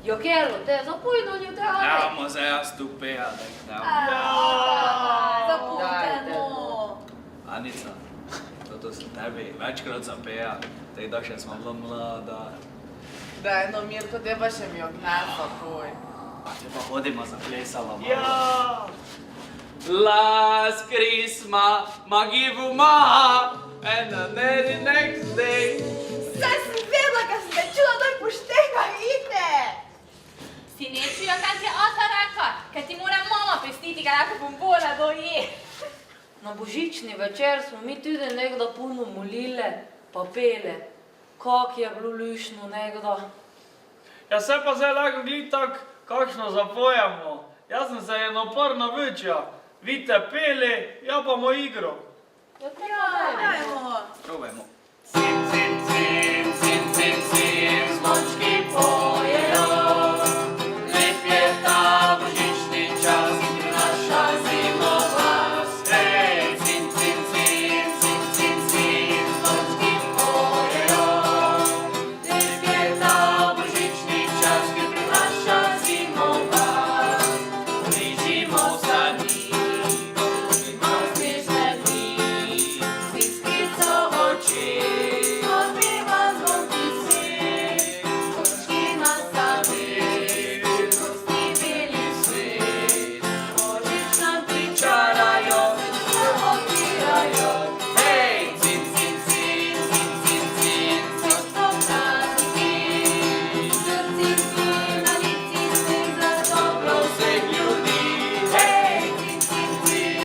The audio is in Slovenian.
Jo, Kerlo, te zapojno nju te Nemamo se jaz tu pejati, Zapojno. Anica, toto sem tebi večkrat zapejal, tej da še smo bila mlada. Daj, no Mirko, te pa še mi ognesa, tvoj. A te pa hodimo zaplesala malo. Ja! Last Christmas, ma give ma, and the very next day. Saj sem vedela, kad sem te čula, da poštega ide. Si ne čujo, kaj ti je ata rekla, kaj ti mora mama pestiti, kaj lahko bombone doji. Na božični večer smo mi tudi nekdo puno molile, pa pele. Kak je bilo lušno nekdo. Ja, se pa zdaj lahko glih tak, kakšno zapojamo. Jaz sem se eno par navičja. Vi te peli, ja pa moj igro. Ja, dajmo. Probajmo. Sim, sim, sim, sim, sim, sim, zvočki po